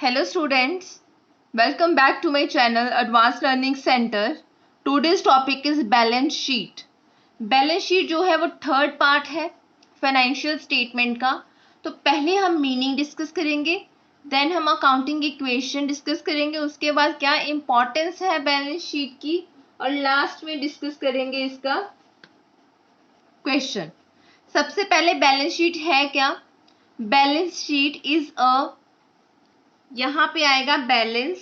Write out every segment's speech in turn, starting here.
Hello students, welcome back to my channel Advanced Learning Center. Today's topic is balance sheet. Balance sheet जो है वो third part है financial statement का. तो पहले हम मीनिंग डिस्कस करेंगे, देन हम अकाउंटिंग इक्वेशन डिस्कस करेंगे, उसके बाद क्या इंपॉर्टेंस है बैलेंस शीट की, और लास्ट में डिस्कस करेंगे इसका क्वेश्चन. सबसे पहले बैलेंस शीट है क्या? बैलेंस शीट इज अ, यहां पे आएगा balance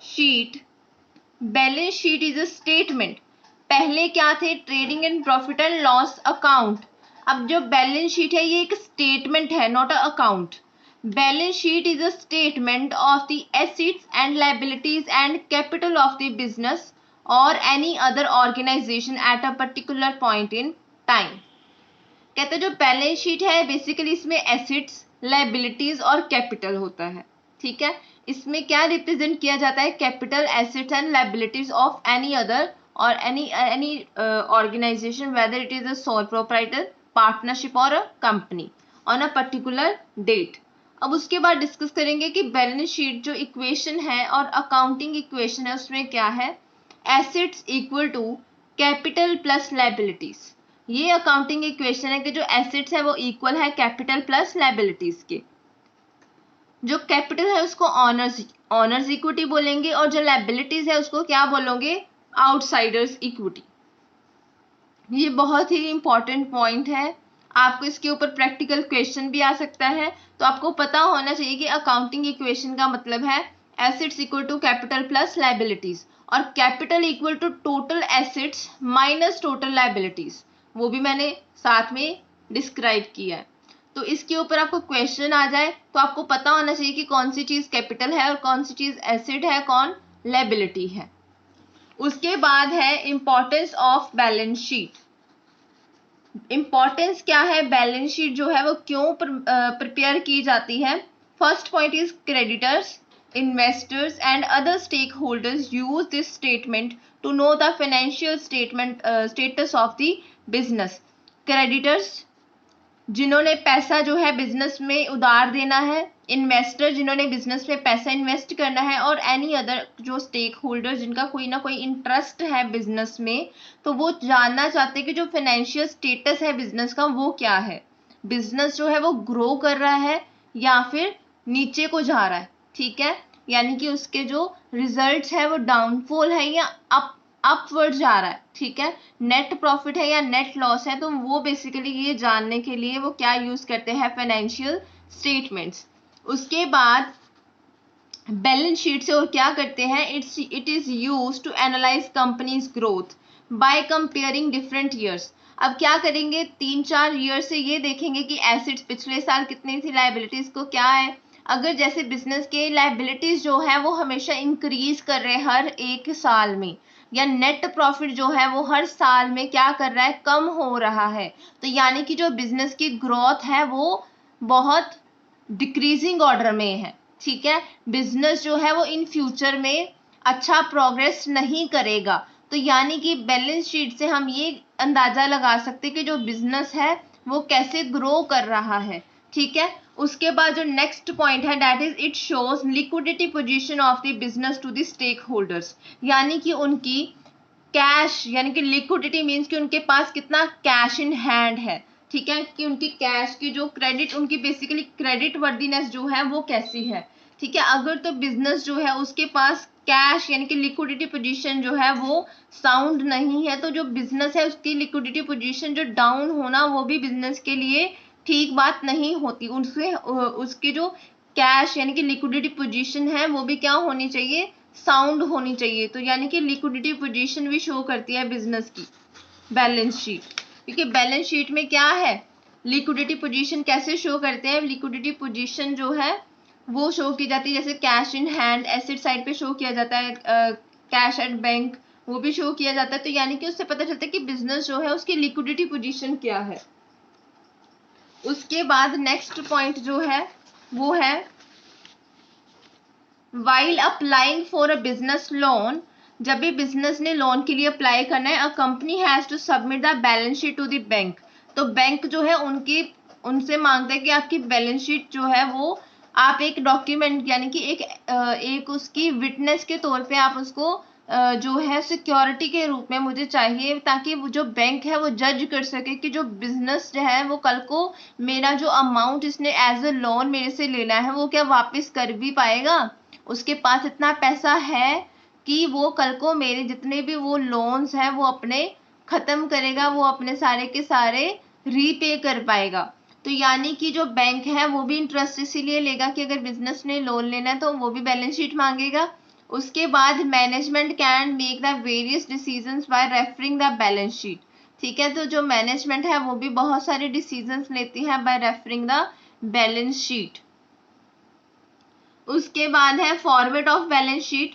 sheet. Balance sheet is a statement. पहले क्या थे? Trading and profit and loss account. अब जो बैलेंस शीट है ये एक स्टेटमेंट है, not a account. Balance sheet is a statement of the assets and liabilities and capital of the business और any other organisation at a particular point in time. कहते हैं जो बैलेंस शीट है basically इसमें assets, liabilities और capital होता है. ठीक है, इसमें क्या रिप्रेजेंट किया जाता है? Capital, assets and liabilities of any other और any organization, whether it is a sole proprietor, partnership or a company on a particular date. अब उसके बाद डिस्कस करेंगे कि बैलेंस शीट जो इक्वेशन है और अकाउंटिंग इक्वेशन है उसमें क्या है. Assets equal to capital plus liabilities. ये अकाउंटिंग इक्वेशन है कि जो एसेट्स है वो इक्वल है कैपिटल प्लस लायबिलिटीज के. जो कैपिटल है उसको ऑनर्स इक्विटी बोलेंगे और जो लायबिलिटीज है उसको क्या बोलोगे? Outsiders equity. ये बहुत ही इंपॉर्टेंट पॉइंट है, आपको इसके ऊपर प्रैक्टिकल क्वेश्चन भी आ सकता है. तो आपको पता होना चाहिए कि अकाउंटिंग इक्वेशन का मतलब है assets equal to capital plus liabilities, और capital equal to total assets minus total liabilities. वो भी मैंने साथ में डिस्क्राइब किया है. तो इसके ऊपर आपको क्वेश्चन आ जाए तो आपको पता होना चाहिए कि कौन सी चीज कैपिटल है और कौन सी चीज एसेट है, कौन लायबिलिटी है. उसके बाद है importance of balance sheet. Importance क्या है? बैलेंस शीट जो है वो क्यों प्रिपेयर की जाती है? First point is creditors, investors and other stakeholders use this statement to know the financial status of the business. Creditors जिन्होंने पैसा जो है बिजनेस में उधार देना है, इन्वेस्टर जिन्होंने बिजनेस में पैसा इन्वेस्ट करना है, और एनी अदर जो स्टेक होल्डर जिनका कोई ना कोई इंटरेस्ट है बिजनेस में, तो वो जानना चाहते हैं कि जो फाइनेंशियल स्टेटस है बिजनेस का वो क्या है. बिजनेस जो है वो ग्रो कर रहा है या फिर नीचे को जा रहा है. ठीक है, यानी कि उसके जो रिजल्ट है वो डाउनफॉल है या अपवर्ड जा रहा है. ठीक है, नेट प्रॉफिट है या नेट लॉस है. तो वो बेसिकली ये जानने के लिए वो क्या यूज करते हैं? Financial statements. उसके बाद बैलेंस शीट से और क्या करते हैं? It is use to analyse companies growth by comparing different years. अब क्या करेंगे? 3-4 ईयर से ये देखेंगे कि एसेट्स पिछले साल कितनी थी, लायबिलिटीज को क्या है. अगर जैसे बिजनेस के लायबिलिटीज जो है वो हमेशा इंक्रीज कर रहे हैं हर एक साल में, या नेट प्रॉफिट जो है वो हर साल में क्या कर रहा है? कम हो रहा है. तो यानी कि जो बिजनेस की ग्रोथ है वो बहुत डिक्रीजिंग ऑर्डर में है. ठीक है, बिजनेस जो है वो इन फ्यूचर में अच्छा प्रोग्रेस नहीं करेगा. तो यानी कि बैलेंस शीट से हम ये अंदाजा लगा सकते हैं कि जो बिजनेस है वो कैसे ग्रो कर रहा है. ठीक है, उसके बाद जो नेक्स्ट पॉइंट है that is it shows liquidity position of the business to the stakeholders. यानी कि उनकी कैश, यानी कि लिक्विडिटी मीन्स कि उनके पास कितना कैश इन हैंड है. ठीक है, कि उनकी कैश की जो क्रेडिट, उनकी बेसिकली क्रेडिट वर्दीनेस जो है वो कैसी है. ठीक है, अगर तो बिजनेस जो है उसके पास कैश यानी कि लिक्विडिटी पोजीशन जो है वो साउंड नहीं है, तो जो बिजनेस है उसकी लिक्विडिटी पोजीशन जो डाउन होना वो भी बिजनेस के लिए ठीक बात नहीं होती. उससे उसकी जो कैश यानी कि लिक्विडिटी पोजीशन है वो भी क्या होनी चाहिए? साउंड होनी चाहिए. तो यानी कि लिक्विडिटी पोजीशन भी शो करती है बिजनेस की बैलेंस शीट. क्योंकि बैलेंस शीट में क्या है? लिक्विडिटी पोजीशन कैसे शो करते हैं? लिक्विडिटी पोजीशन जो है वो शो की जाती है, जैसे cash in hand asset side पे शो किया जाता है, कैश एट बैंक वो भी शो किया जाता है. तो यानी कि उससे पता चलता है कि बिजनेस जो है उसकी लिक्विडिटी पोजीशन क्या है. उसके बाद नेक्स्ट पॉइंट जो है वो है while applying for a business loan. जब भी बिजनेस ने लोन के लिए अप्लाई करना है, uh company has to submit the balance sheet to the bank. तो बैंक जो है उनसे मांगता है कि आपकी बैलेंस शीट जो है वो आप एक डॉक्यूमेंट यानी कि एक उसकी विटनेस के तौर पे आप उसको जो है सिक्योरिटी के रूप में मुझे चाहिए, ताकि वो जो बैंक है वो जज कर सके कि जो बिजनेस जो है वो कल को मेरा जो अमाउंट इसने एज अ लोन मेरे से लेना है वो क्या वापस कर भी पाएगा, उसके पास इतना पैसा है कि वो कल को मेरे जितने भी वो लोन्स हैं वो अपने खत्म करेगा, वो अपने सारे के सारे रीपे कर पाएगा। तो यानी कि जो बैंक है वो भी इंटरेस्ट इसीलिए लेगा कि अगर बिजनेस ने लोन लेना है तो वो भी बैलेंस शीट मांगेगा। उसके बाद management can make the various decisions bye referring the balance sheet. ठीक है, तो जो मैनेजमेंट है वो भी बहुत सारे डिसीजंस लेती है bye referring the balance sheet. उसके बाद है फॉर्मेट ऑफ बैलेंस शीट।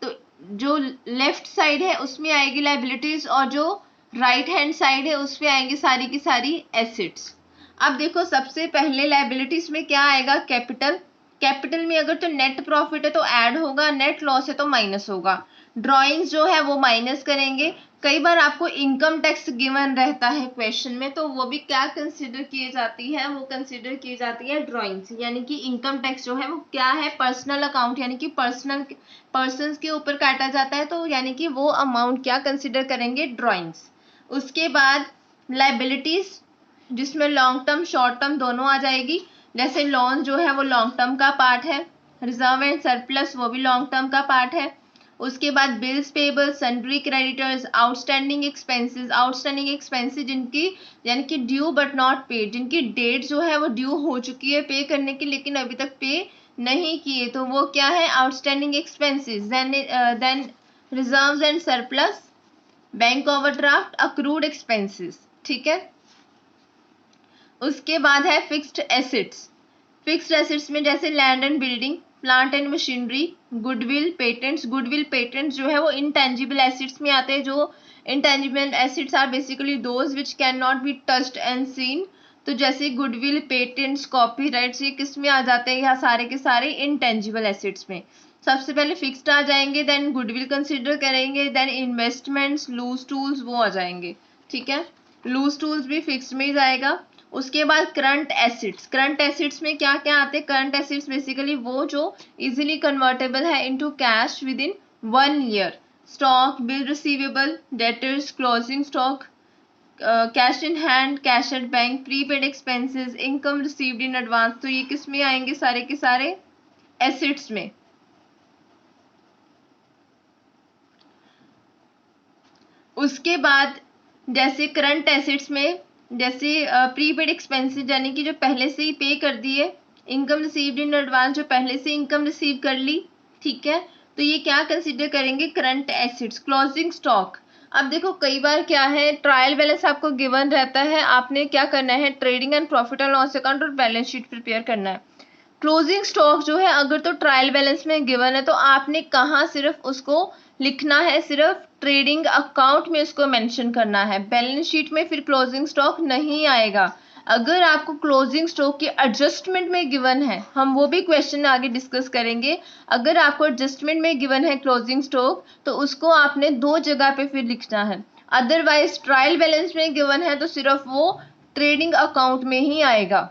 तो जो लेफ्ट साइड है उसमें आएगी लाइबिलिटीज और जो राइट हैंड साइड है उसमें आएंगी सारी की सारी एसेट्स। अब देखो सबसे पहले लाइबिलिटीज में क्या आएगा, कैपिटल। कैपिटल में अगर तो नेट प्रॉफिट है तो ऐड होगा, नेट लॉस है तो माइनस होगा। ड्रॉइंग्स जो है वो माइनस करेंगे। कई बार आपको इनकम टैक्स गिवन रहता है क्वेश्चन में, तो वो भी क्या कंसिडर किए जाती है, वो कंसिडर की जाती है ड्रॉइंग्स। यानी कि इनकम टैक्स जो है वो क्या है, पर्सनल अकाउंट यानी कि पर्सन्स के ऊपर काटा जाता है, तो यानी कि वो अमाउंट क्या कंसिडर करेंगे, ड्रॉइंग्स। उसके बाद लाइबिलिटीज जिसमें लॉन्ग टर्म शॉर्ट टर्म दोनों आ जाएगी। जैसे लोन जो है वो लॉन्ग टर्म का पार्ट है, रिजर्व एंड सरप्लस वो भी लॉन्ग टर्म का पार्ट है। उसके बाद bills payable, sundry creditors, outstanding expenses जिनकी यानी कि ड्यू बट नॉट पेड, जिनकी डेट जो है वो ड्यू हो चुकी है पे करने की लेकिन अभी तक पे नहीं किए, तो वो क्या है, outstanding expenses. Then reserves and surplus, bank overdraft, accrued expenses. ठीक है। उसके बाद है फिक्स्ड एसेट्स। फिक्स्ड एसेट्स में जैसे land and building, plant and machinery, goodwill, patents. Goodwill patents जो है वो इनटेंजिबल एसेट्स में आते हैं। जो intangible assets are basically those which cannot be touched and seen. तो जैसे गुडविल, पेटेंट्स, कॉपीराइट्स ये किस में आ जाते हैं, यहाँ सारे के सारे इनटेंजिबल एसेट्स में। सबसे पहले फिक्स्ड आ जाएंगे, देन गुडविल कंसिडर करेंगे, देन इन्वेस्टमेंट्स, लूज टूल्स वो आ जाएंगे। ठीक है, लूज टूल्स भी फिक्स्ड में ही जाएगा। उसके बाद करंट एसिड्स। करंट एसिड्स में क्या क्या आते हैं, करंट एसिड्स बेसिकली वो जो इजीली कन्वर्टेबल है into cash with in 1 year. Stock, bill receivable, debtors, closing stock, cash in hand, cash at bank, prepaid expenses, income received in advance. तो ये किस में आएंगे, सारे के सारे एसिड्स में। उसके बाद जैसे करंट एसिड्स में जैसे प्रीपेड एक्सपेंसेस यानी कि जो पहले से ही पे कर दिए, इनकम रिसीव्ड इन एडवांस जो पहले से इनकम रिसीव कर ली। ठीक है, तो ये क्या कंसीडर करेंगे, करंट एसिड्स। क्लोजिंग स्टॉक, अब देखो कई बार क्या है, ट्रायल बैलेंस आपको गिवन रहता है, आपने क्या करना है, trading and profit and loss account और बैलेंस शीट प्रिपेयर करना है। क्लोजिंग स्टॉक जो है अगर तो ट्रायल बैलेंस में गिवन है तो आपने कहाँ सिर्फ उसको लिखना है, सिर्फ ट्रेडिंग अकाउंट में उसको मेंशन करना है, बैलेंस शीट में फिर क्लोजिंग स्टॉक नहीं आएगा। अगर आपको क्लोजिंग स्टॉक की एडजस्टमेंट में गिवन है, हम वो भी क्वेश्चन आगे डिस्कस करेंगे, अगर आपको एडजस्टमेंट में गिवन है क्लोजिंग स्टॉक तो उसको आपने 2 जगह पे फिर लिखना है। अदरवाइज ट्रायल बैलेंस में गिवन है तो सिर्फ वो ट्रेडिंग अकाउंट में ही आएगा।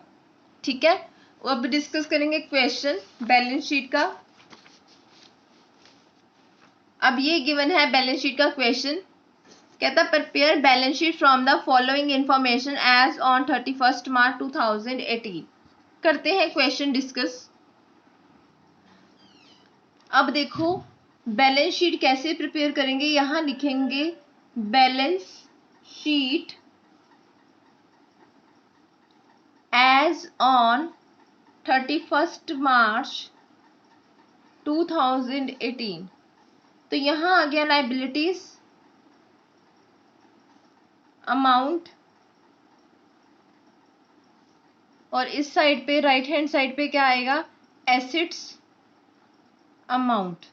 ठीक है, अब डिस्कस करेंगे क्वेश्चन बैलेंस शीट का। अब ये गिवन है बैलेंस शीट का क्वेश्चन, कहता prepare balance sheet from the following information as on 31 March 2018। करते हैं क्वेश्चन डिस्कस। अब देखो बैलेंस शीट कैसे प्रिपेयर करेंगे, यहां लिखेंगे balance sheet as on 31 March 2018। तो यहां आ गया लाइबिलिटीज, अमाउंट, और इस साइड पे राइट हैंड साइड पे क्या आएगा, एसेट्स, अमाउंट।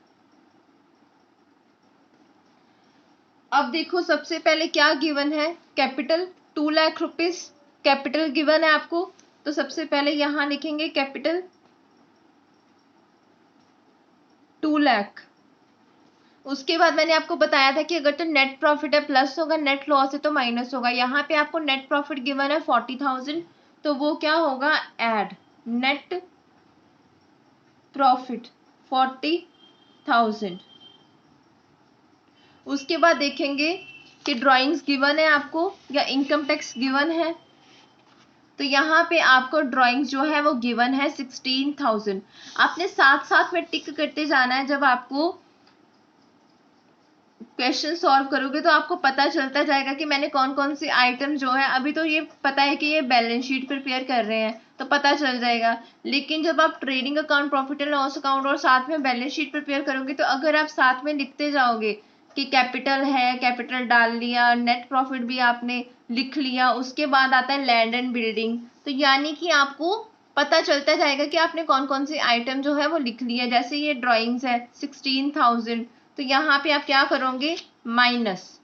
अब देखो सबसे पहले क्या गिवन है, capital 2 lakh rupees capital given है आपको, तो सबसे पहले यहां लिखेंगे कैपिटल 2 लाख। उसके बाद मैंने आपको बताया था कि अगर तो नेट प्रॉफिट है प्लस होगा, नेट लॉस है तो माइनस होगा। यहाँ पे आपको नेट प्रॉफिट गिवन है 40,000, तो वो क्या होगा, ऐड नेट प्रॉफिट 40,000। उसके बाद देखेंगे कि ड्राइंग्स गिवन है आपको या इनकम टैक्स गिवन है। तो यहाँ पे आपको ड्राइंग्स जो है वो गिवन है 16,000। आपने साथ साथ में टिक करते जाना है। जब आपको क्वेश्चन सॉल्व करोगे तो आपको पता चलता जाएगा कि मैंने कौन कौन सी आइटम जो है, अभी तो ये पता है कि ये बैलेंस शीट प्रिपेयर कर रहे हैं तो पता चल जाएगा, लेकिन जब आप trading account, profit and loss account और साथ में बैलेंस शीट प्रिपेयर करोगे तो अगर आप साथ में लिखते जाओगे कि कैपिटल है, कैपिटल डाल लिया, नेट प्रॉफिट भी आपने लिख लिया, उसके बाद आता है लैंड एंड बिल्डिंग, तो यानी कि आपको पता चलता जाएगा कि आपने कौन कौन सी आइटम जो है वो लिख ली है। जैसे ये ड्राइंग्स है 16,000, तो यहाँ पे आप क्या करोगे, माइनस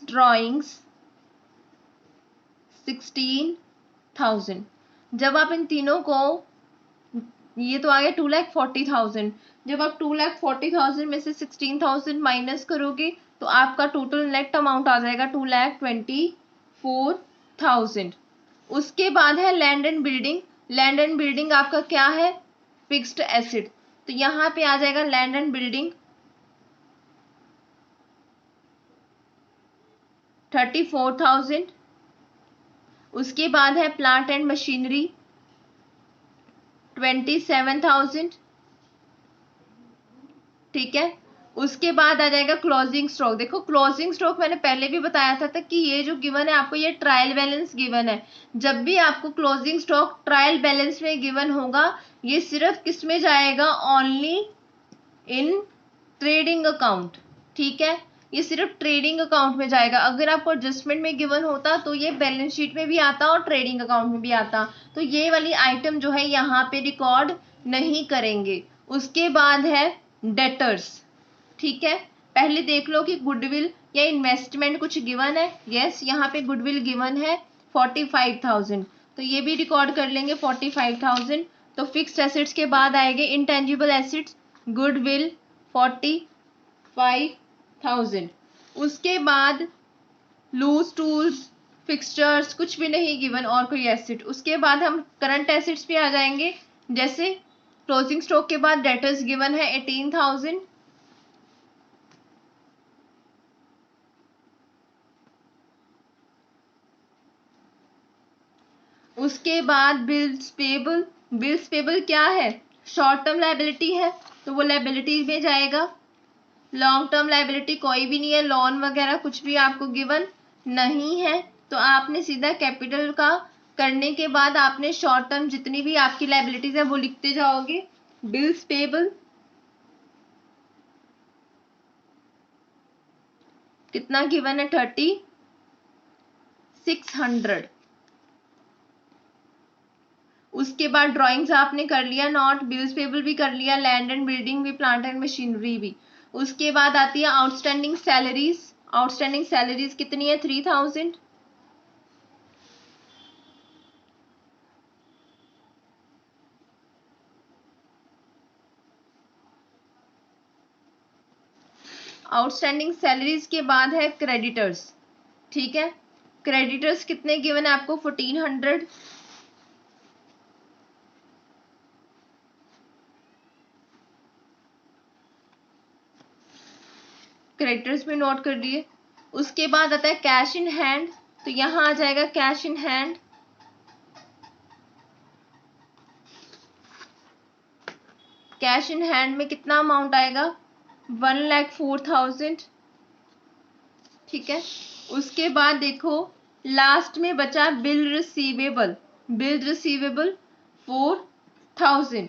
ड्राइंग्स 16,000। जब आप इन तीनों को, ये तो आ गया 2,40,000, जब आप 2,40,000 में से 16,000 माइनस करोगे तो आपका टोटल नेट अमाउंट आ जाएगा 2,24,000। उसके बाद है land and building. Land and building आपका क्या है, फिक्स्ड एसेट, तो यहाँ पे आ जाएगा लैंड एंड बिल्डिंग 34,000। उसके बाद है प्लांट एंड मशीनरी 27,000, ठीक है। उसके बाद आ जाएगा क्लोजिंग स्टॉक। देखो क्लोजिंग स्टॉक मैंने पहले भी बताया था कि ये जो गिवन है आपको, ये ट्रायल बैलेंस गिवन है। जब भी आपको क्लोजिंग स्टॉक ट्रायल बैलेंस में गिवन होगा, ये सिर्फ किस में जाएगा, ओनली इन ट्रेडिंग अकाउंट, ठीक है, ये सिर्फ ट्रेडिंग अकाउंट में जाएगा। अगर आपको एडजस्टमेंट में गिवन होता तो ये बैलेंस शीट में भी आता और ट्रेडिंग अकाउंट में भी आता, तो ये वाली आइटम जो है यहाँ पे रिकॉर्ड नहीं करेंगे। उसके बाद है डेटर्स, ठीक है। पहले देख लो कि गुडविल या इन्वेस्टमेंट कुछ गिवन है, यस यहाँ पे गुडविल गिवन है 45,000, तो ये भी रिकॉर्ड कर लेंगे 45,000। तो फिक्स्ड एसेट्स के बाद आएंगे इंटेंजिबल एसेट्स, गुडविल 45,000। उसके बाद लूज टूल्स, फिक्सचर्स कुछ भी नहीं गिवन और कोई एसेट। उसके बाद हम करंट एसेट्स पे आ जाएंगे। जैसे क्लोजिंग स्टॉक के बाद डेटर्स गिवन है 18,000, उसके बाद बिल्स पेबल। बिल्स पेबल क्या है, शॉर्ट टर्म लाइबिलिटी है तो वो लाइबिलिटी में जाएगा। लॉन्ग टर्म लाइबिलिटी कोई भी नहीं है, लोन वगैरह कुछ भी आपको गिवन नहीं है, तो आपने सीधा कैपिटल का करने के बाद आपने शॉर्ट टर्म जितनी भी आपकी लाइबिलिटीज है वो लिखते जाओगे। बिल्स पेबल कितना गिवन है, 3,600। उसके बाद ड्राइंग्स आपने कर लिया नॉट, बिल्स पेबल भी कर लिया, लैंड एंड बिल्डिंग भी, प्लांट एंड मशीनरी भी। उसके बाद आती है आउटस्टैंडिंग सैलरीज। आउटस्टैंडिंग सैलरीज कितनी है, 3,000। आउटस्टैंडिंग सैलरीज के बाद है क्रेडिटर्स, ठीक है। क्रेडिटर्स कितने गिवन है आपको, 1,400। क्रेडिटर्स में नोट कर लिए। उसके बाद आता है कैश इन हैंड, तो यहां आ जाएगा cash in hand, cash in hand में कितना अमाउंट आएगा, 1,04,000, ठीक है। उसके बाद देखो लास्ट में बचा बिल रिसीवेबल। Bill receivable 4,000।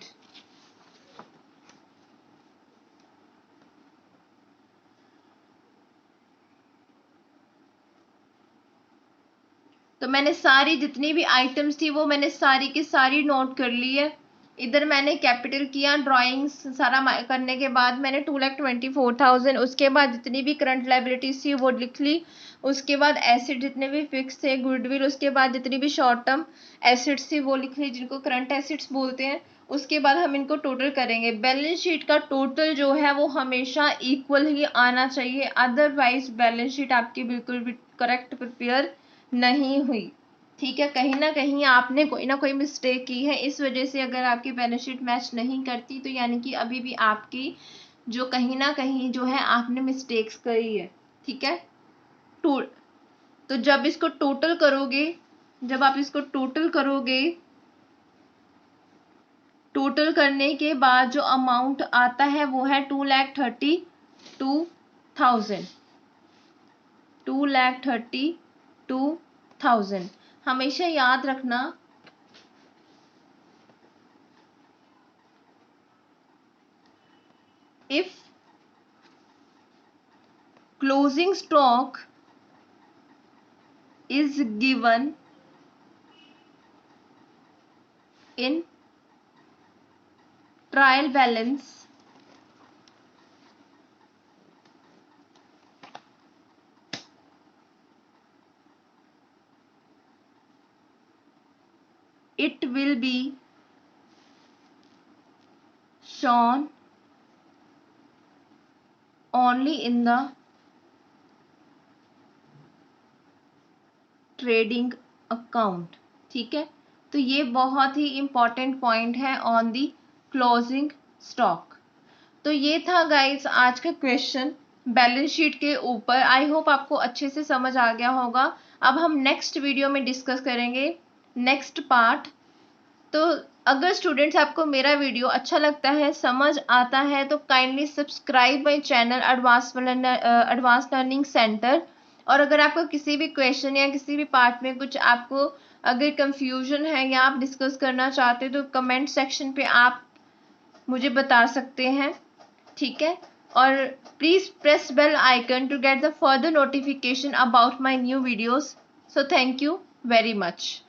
तो मैंने सारी जितनी भी आइटम्स थी वो मैंने सारी की सारी नोट कर ली है। इधर मैंने कैपिटल किया, ड्राइंग्स सारा करने के बाद मैंने 2,24,000। उसके बाद जितनी भी करंट लाइबिलिटीज थी वो लिख ली। उसके बाद एसेट जितने भी फिक्स थे, गुडविल, उसके बाद जितनी भी शॉर्ट टर्म एसेट्स थी वो लिख ली, जिनको करंट एसेट्स बोलते हैं। उसके बाद हम इनको टोटल करेंगे। बैलेंस शीट का टोटल जो है वो हमेशा इक्वल ही आना चाहिए, अदरवाइज बैलेंस शीट आपकी बिल्कुल भी करेक्ट प्रिपेयर नहीं हुई। ठीक है, कहीं ना कहीं आपने कोई ना कोई मिस्टेक की है, इस वजह से अगर आपकी बैलेंस शीट मैच नहीं करती तो यानी कि अभी भी आपकी जो कहीं ना कहीं जो है आपने मिस्टेक्स करी है। ठीक है, तो जब इसको टोटल करोगे, जब आप इसको टोटल करोगे, टोटल करने के बाद जो अमाउंट आता है वो है 2,32,000, 2,32,000। हमेशा याद रखना if closing stock is given in trial balance, it will be shown only in the trading account. ठीक है, तो ये बहुत ही इंपॉर्टेंट पॉइंट है ऑन दी क्लोजिंग स्टॉक। तो ये था गाइस आज का क्वेश्चन बैलेंस शीट के ऊपर। आई होप आपको अच्छे से समझ आ गया होगा। अब हम नेक्स्ट वीडियो में डिस्कस करेंगे नेक्स्ट पार्ट। तो अगर स्टूडेंट्स आपको मेरा वीडियो अच्छा लगता है, समझ आता है, तो kindly subscribe my channel advance learning centre. और अगर आपको किसी भी क्वेश्चन या किसी भी पार्ट में कुछ आपको अगर कंफ्यूजन है या आप डिस्कस करना चाहते हैं तो कमेंट सेक्शन पे आप मुझे बता सकते हैं। ठीक है, और please press bell icon to get the further notification about my new videos. So thank you very much.